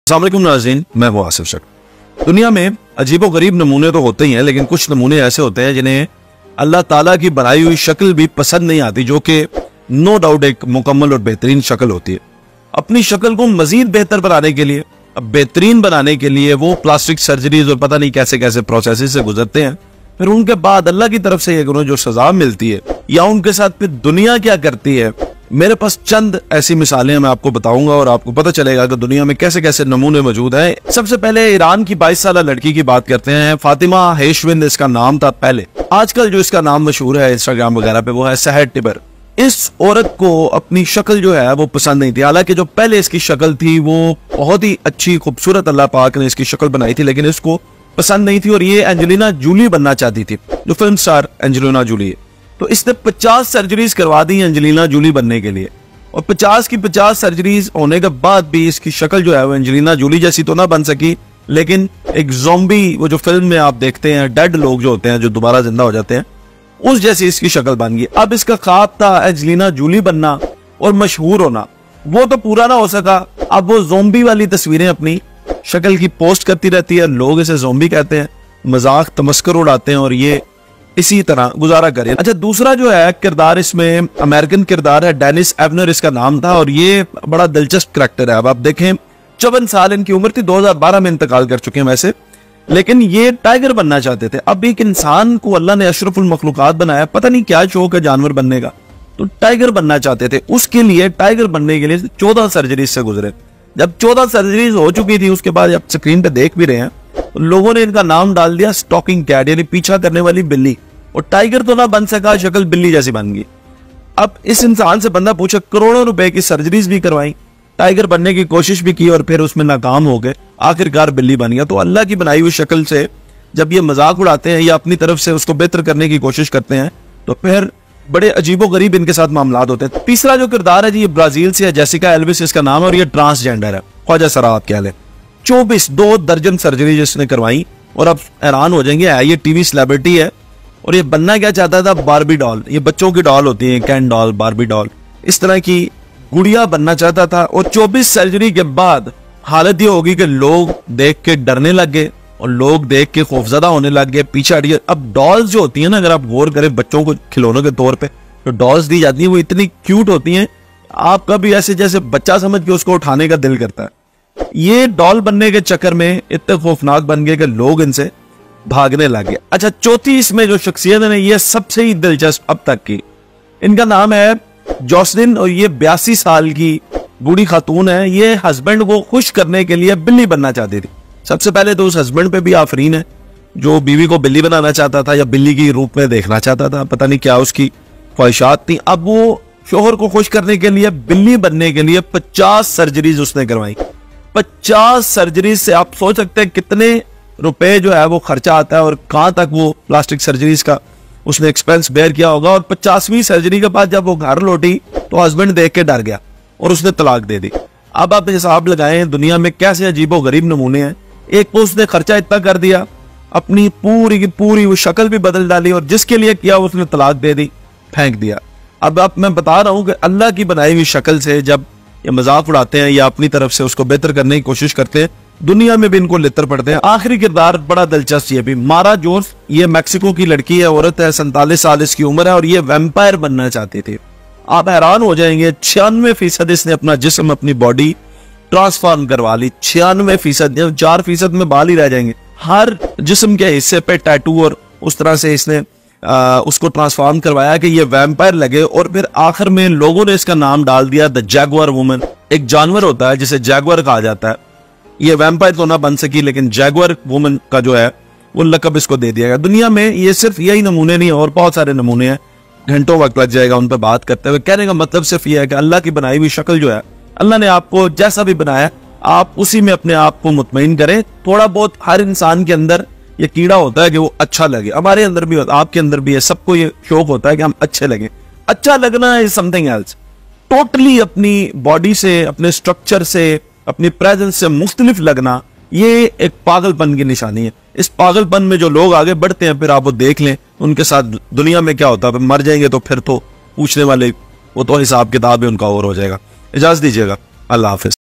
अस्सलाम वालेकुम नाज़रीन, मैं हूं आसिफ शक। दुनिया में अजीबो गरीब नमूने तो होते ही हैं, लेकिन कुछ नमूने ऐसे होते हैं जिन्हें अल्लाह ताला की बनाई हुई शक्ल भी पसंद नहीं आती, जो कि नो डाउट एक मुकम्मल और बेहतरीन शक्ल होती है। अपनी शक्ल को मजीद बेहतर बनाने के लिए, अब बेहतरीन बनाने के लिए वो प्लास्टिक सर्जरीज और पता नहीं कैसे कैसे प्रोसेस से गुजरते हैं। फिर उनके बाद अल्लाह की तरफ से उन्हें जो सजा मिलती है या उनके साथ फिर दुनिया क्या करती है, मेरे पास चंद ऐसी मिसालें मैं आपको बताऊंगा और आपको पता चलेगा कि दुनिया में कैसे कैसे नमूने मौजूद हैं। सबसे पहले ईरान की 22 साल लड़की की बात करते हैं। फातिमा हेशविंद इसका नाम था पहले, आजकल जो इसका नाम मशहूर है इंस्टाग्राम वगैरह पे वो है सहर टिबर। इस औरत को अपनी शक्ल जो है वो पसंद नहीं थी, हालांकि जो पहले इसकी शक्ल थी वो बहुत ही अच्छी खूबसूरत अल्लाह पाक ने इसकी शक्ल बनाई थी, लेकिन इसको पसंद नहीं थी और ये एंजेलिना जूली बनना चाहती थी, जो फिल्म स्टार एंजेलिना जूली है। तो इसने 50 सर्जरीज करवा दी एंजेलिना जूली बनने के लिए, और 50 की 50 सर्जरीज होने के बाद भी इसकी शक्ल जो है वो एंजेलिना जूली जैसी तो ना बन सकी, लेकिन एक ज़ॉम्बी, वो जो फिल्म में आप देखते हैं डेड लोग जो होते हैं जो दोबारा जिंदा हो जाते हैं, उस जैसी इसकी शक्ल बन गई। अब इसका ख्वाब था एंजेलिना जूली बनना और मशहूर होना, वो तो पूरा ना हो सका। अब वो ज़ॉम्बी वाली तस्वीरें अपनी शक्ल की पोस्ट करती रहती है, लोग इसे ज़ॉम्बी कहते हैं, मजाक तमस्कर उड़ाते हैं और ये इसी तरह गुजारा करें। अच्छा, दूसरा जो है किरदार, इसमें अमेरिकन किरदार है, डेनिस एवनर इसका नाम था और ये बड़ा दिलचस्प करैक्टर है। अब आप देखें 54 साल इनकी उम्र थी, 2012 में इंतकाल कर चुके हैं वैसे, लेकिन ये टाइगर बनना चाहते थे। अब एक इंसान को अल्लाह ने अशरफुल मखलूकात बनाया, पता नहीं क्या शौक है जानवर बनने का, तो टाइगर बनना चाहते थे। उसके लिए टाइगर बनने के लिए 14 सर्जरीज से गुजरे। जब 14 सर्जरीज हो चुकी थी उसके बाद, आप स्क्रीन पे देख भी रहे हैं, तो लोगों ने इनका नाम डाल दिया स्टॉकिंग कैट, यानी पीछा करने वाली बिल्ली। और टाइगर तो ना बन सका, शक्ल बिल्ली जैसी बन गई। अब इस इंसान से बंदा पूछे, करोड़ों रुपए की सर्जरीज भी करवाई, टाइगर बनने की कोशिश भी की और फिर उसमें नाकाम हो गए, आखिरकार बिल्ली बन गया। तो अल्लाह की बनाई हुई शक्ल से जब ये मजाक उड़ाते हैं या अपनी तरफ से उसको बेहतर करने की कोशिश करते हैं, तो फिर बड़े अजीबो गरीब इनके साथ मामलात होते हैं। तीसरा जो किरदार है जी, ये ब्राजील से है, जेसिका एल्विस इसका नाम है और ये ट्रांसजेंडर है। ख्वाजा सराब क्या है, 2 दर्जन सर्जरी जिसने करवाई, और अब हैरान हो जाएंगे, ये टीवी सेलिब्रिटी है और ये बनना क्या चाहता था, बार्बी डॉल। ये बच्चों की डॉल होती है, कैन डॉल, बार्बी डॉल, इस तरह की गुड़िया बनना चाहता था। और 24 सर्जरी के बाद हालत ये होगी कि लोग देख के डरने लग गए और लोग देख के खौफजदा होने लग गए, पीछे हट गए। अब डॉल्स जो होती है ना, अगर आप गौर करें, बच्चों को खिलौनों के तौर पे जो डॉल्स दी जाती है वो इतनी क्यूट होती हैं, आपका भी ऐसे जैसे बच्चा समझ के उसको उठाने का दिल करता है। ये डॉल बनने के चक्कर में इतने खौफनाक बन गए कि लोग इनसे भागने लगे। अच्छा, चौथी इसमें जो शख्सियत है, ये सबसे ही दिलचस्प अब तक की, इनका नाम है जोसलिन और ये 82 साल की बूढ़ी खातून है। ये हस्बैंड को खुश करने के लिए बिल्ली बनना चाहती थी। सबसे पहले तो उस हस्बैंड पे भी आफरीन है जो बीवी को बिल्ली बनाना चाहता था या बिल्ली की रूप में देखना चाहता था, पता नहीं क्या उसकी ख्वाहिशात थी। अब वो शोहर को खुश करने के लिए बिल्ली बनने के लिए 50 सर्जरीज उसने करवाई। 50 सर्जरीज से आप सोच सकते हैं कितने रुपए जो है वो खर्चा आता है और कहां तक वो प्लास्टिक सर्जरीज का उसने एक्सपेंस बेयर किया होगा। और 50वीं सर्जरी के बाद जब वो घर लौटी तो हस्बैंड देख के डर गया और उसने तलाक दे दी। अब आप हिसाब लगाएं दुनिया में कैसे अजीबो गरीब नमूने हैं। एक तो उसने खर्चा इतना कर दिया, अपनी पूरी की पूरी वो शक्ल भी बदल डाली, और जिसके लिए किया उसने तलाक दे दी, फेंक दिया। अब आप मैं बता रहा हूं कि अल्लाह की बनाई हुई शक्ल से जब ये मजाक उड़ाते हैं या अपनी तरफ से उसको बेहतर करने की कोशिश करते हैं, दुनिया में भी इनको लितर पड़ते हैं। आखिरी किरदार बड़ा दिलचस्प, ये भी मारा जोन्स, ये मैक्सिको की लड़की है, औरत है, 47 साल इसकी उम्र है और ये वैम्पायर बनना चाहती थी। आप हैरान हो जाएंगे, 96% इसने अपना जिस्म, अपनी बॉडी ट्रांसफॉर्म करवा ली। 96%, 4% में बाल ही रह जाएंगे। हर जिस्म के हिस्से पे टैटू और उस तरह से इसने उसको ट्रांसफॉर्म करवाया कि ये वैम्पायर लगे। और फिर आखिर में लोगों ने इसका नाम डाल दिया द जैगुआर वुमन। एक जानवर होता है जिसे जैगुआर कहा जाता है, ये वैम्पायर तो ना बन सकी, लेकिन जैगुआर वुमन का जो है वो लकब इसको दे दिया गया। दुनिया में ये सिर्फ यही नमूने नहीं और बहुत सारे नमूने हैं, घंटों वक्त लग जाएगा उन पर बात करते हुए। कहने का मतलब सिर्फ यह है कि अल्लाह की बनाई हुई शक्ल जो है, अल्लाह ने आपको जैसा भी बनाया आप उसी में अपने आप को मुतमईन करें। थोड़ा बहुत हर इंसान के अंदर ये कीड़ा होता है कि वो अच्छा लगे, हमारे अंदर भी होता है, आपके अंदर भी है, सबको ये शौक होता है कि हम अच्छे लगे। अच्छा लगना इज समथिंग एल्स, टोटली अपनी बॉडी से, अपने स्ट्रक्चर से, अपनी प्रेजेंस से मुख्तलिफ लगना, ये एक पागलपन की निशानी है। इस पागलपन में जो लोग आगे बढ़ते हैं, फिर आप वो देख लें उनके साथ दुनिया में क्या होता है। मर जाएंगे तो फिर तो पूछने वाले वो तो हिसाब किताब है उनका और हो जाएगा। इजाजत दीजिएगा, अल्लाह हाफिज।